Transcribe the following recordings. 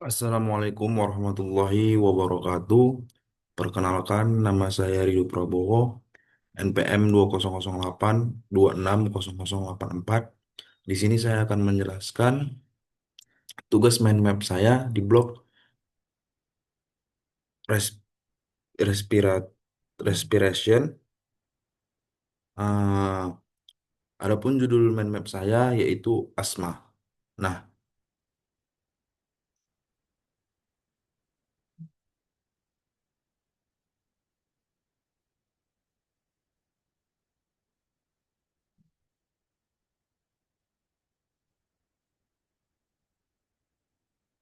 Assalamualaikum warahmatullahi wabarakatuh. Perkenalkan, nama saya Ridho Prabowo, NPM 2008 26 0084. Di sini saya akan menjelaskan tugas mind map saya di blog res- respirat respiration. Eh, Adapun judul mind map saya yaitu asma. Nah,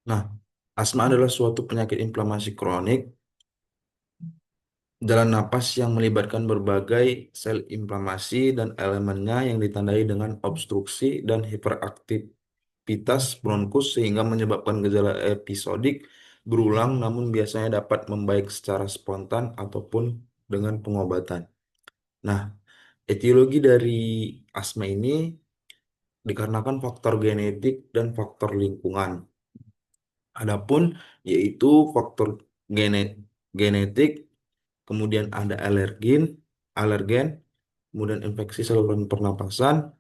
nah, asma adalah suatu penyakit inflamasi kronik jalan napas yang melibatkan berbagai sel inflamasi dan elemennya yang ditandai dengan obstruksi dan hiperaktivitas bronkus sehingga menyebabkan gejala episodik berulang namun biasanya dapat membaik secara spontan ataupun dengan pengobatan. Nah, etiologi dari asma ini dikarenakan faktor genetik dan faktor lingkungan. Adapun yaitu faktor gene- genetik. Kemudian ada alergen, kemudian infeksi saluran pernapasan,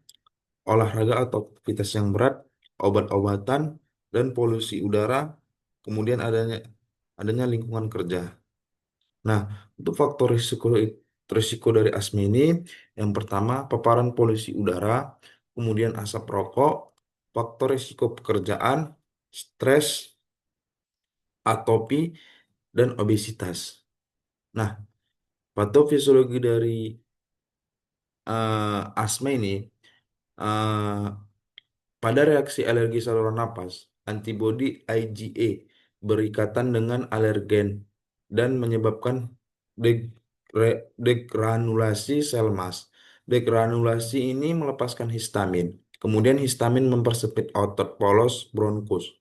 olahraga atau aktivitas yang berat, obat-obatan, dan polusi udara, kemudian adanya lingkungan kerja. Nah, untuk faktor risiko dari asma ini, yang pertama paparan polusi udara, kemudian asap rokok, faktor risiko pekerjaan, stres, atopi, dan obesitas. Nah, patofisiologi dari asma ini eh, pada reaksi alergi saluran napas, antibodi IgA berikatan dengan alergen dan menyebabkan degranulasi sel mas. Degranulasi ini melepaskan histamin. Kemudian histamin mempersempit otot polos bronkus.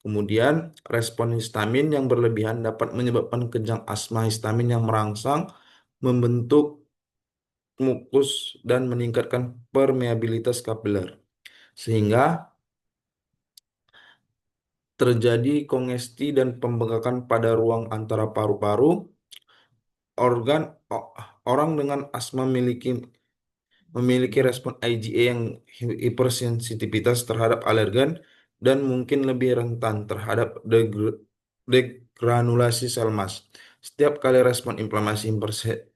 Kemudian respon histamin yang berlebihan dapat menyebabkan kejang asma histamin yang merangsang, membentuk mukus dan meningkatkan permeabilitas kapiler sehingga terjadi kongesti dan pembengkakan pada ruang antara paru-paru. Organ o- Orang dengan asma memiliki respon IgA yang hipersensitivitas terhadap alergen dan mungkin lebih rentan terhadap degranulasi sel mas. Setiap kali respon inflamasi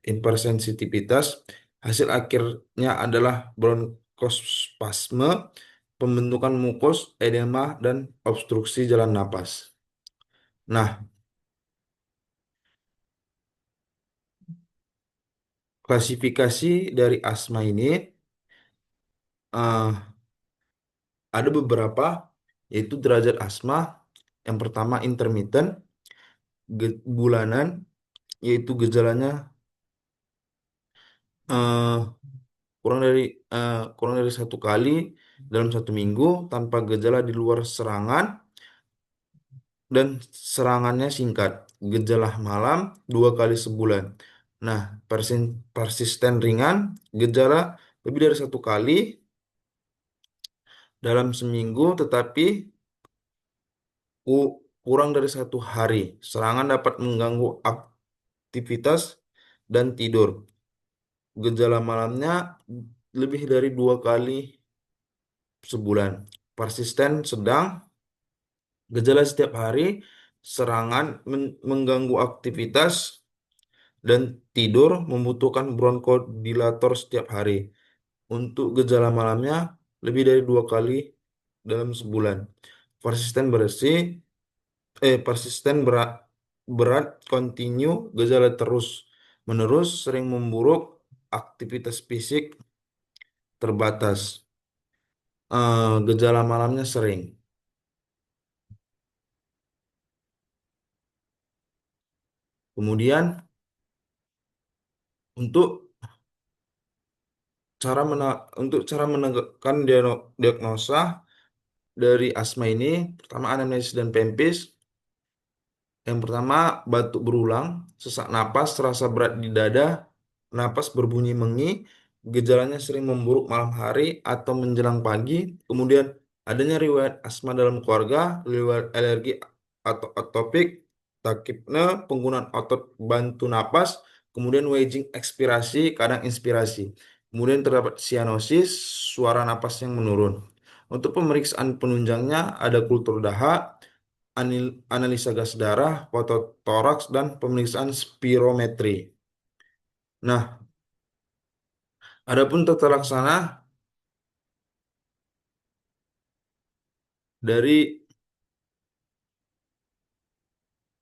hipersensitivitas, hasil akhirnya adalah bronkospasme, pembentukan mukus, edema, dan obstruksi jalan napas. Nah, klasifikasi dari asma ini eh, ada beberapa, yaitu derajat asma. Yang pertama intermittent, bulanan, yaitu gejalanya eh, kurang dari satu kali dalam satu minggu tanpa gejala di luar serangan dan serangannya singkat. Gejala malam 2 kali sebulan. Nah, persisten ringan, gejala lebih dari satu kali dalam seminggu, tetapi kurang dari satu hari. Serangan dapat mengganggu aktivitas dan tidur. Gejala malamnya lebih dari 2 kali sebulan. Persisten sedang, gejala setiap hari, serangan mengganggu aktivitas dan tidur, membutuhkan bronkodilator setiap hari. Untuk gejala malamnya lebih dari 2 kali dalam sebulan. Persisten bersih, persisten berat, berat, kontinu, gejala terus menerus, sering memburuk, aktivitas fisik terbatas. Gejala malamnya sering. Kemudian untuk untuk cara menegakkan diagnosa dari asma ini, pertama anamnesis dan pempis. Yang pertama, batuk berulang, sesak napas, rasa berat di dada, napas berbunyi mengi, gejalanya sering memburuk malam hari atau menjelang pagi. Kemudian adanya riwayat asma dalam keluarga, riwayat alergi atau atopik, takipne, penggunaan otot bantu napas, kemudian waging ekspirasi, kadang inspirasi. Kemudian terdapat sianosis, suara napas yang menurun. Untuk pemeriksaan penunjangnya ada kultur dahak, analisa gas darah, fototoraks, dan pemeriksaan spirometri. Nah, adapun tata laksana dari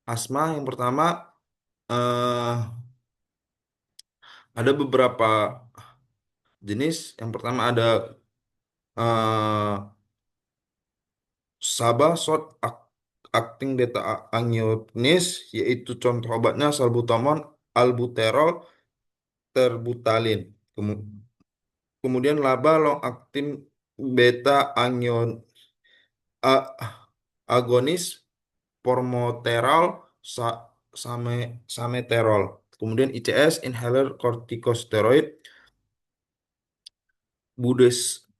asma yang pertama, eh, ada beberapa jenis. Yang pertama ada eh, Sabah short acting beta agonists, yaitu contoh obatnya salbutamol, albuterol, terbutalin. Kemudian laba long acting beta a- agonis, formoterol, sameterol. Kemudian ICS inhaler corticosteroid,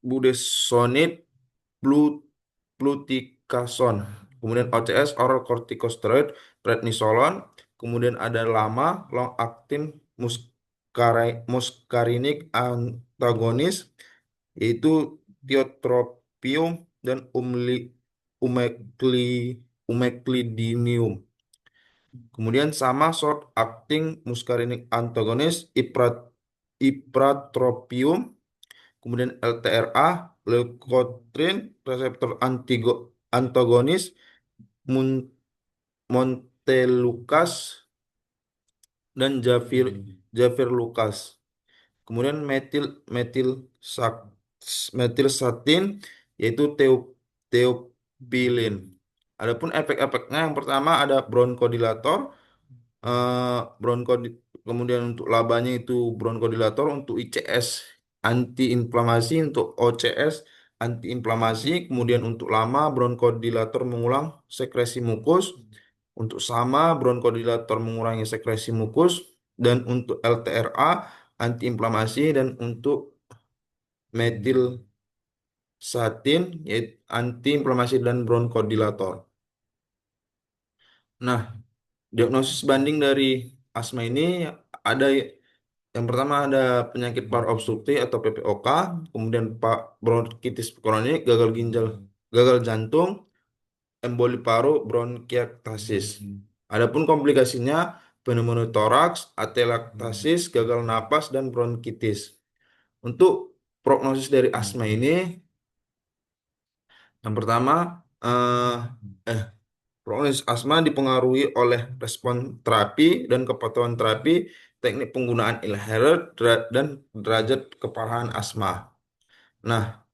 budesonide, fluticasone. Kemudian OCS oral corticosteroid, prednisolon. Kemudian ada LAMA long acting muscarinic antagonis, yaitu tiotropium dan umeclidinium. Kemudian sama short acting muscarinic antagonis, ipratropium. Kemudian LTRA, leukotriene reseptor antagonis, Montelukast, dan Javier Lucas. Kemudian metil metilsatin, yaitu teopilin. Adapun efek-efeknya yang pertama ada bronkodilator, kemudian untuk labanya itu bronkodilator, untuk ICS antiinflamasi, untuk OCS antiinflamasi, kemudian untuk lama bronkodilator mengulang sekresi mukus, untuk sama bronkodilator mengurangi sekresi mukus, dan untuk LTRA antiinflamasi, dan untuk metilsatin yaitu antiinflamasi dan bronkodilator. Nah, diagnosis banding dari asma ini ada, yang pertama ada penyakit paru obstruktif atau PPOK, kemudian bronkitis kronik, gagal ginjal, gagal jantung, emboli paru, bronkiektasis. Adapun komplikasinya pneumotoraks, atelektasis, gagal napas, dan bronkitis. Untuk prognosis dari asma ini, yang pertama, eh, eh, prognosis asma dipengaruhi oleh respon terapi dan kepatuhan terapi, teknik penggunaan inhaler, dan derajat keparahan asma. Nah,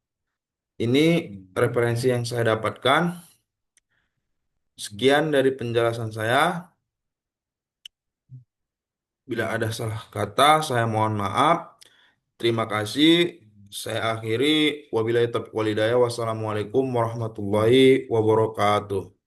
ini referensi yang saya dapatkan. Sekian dari penjelasan saya. Bila ada salah kata, saya mohon maaf. Terima kasih. Saya akhiri. Wabillahi taufiq wal hidayah. Wassalamualaikum warahmatullahi wabarakatuh.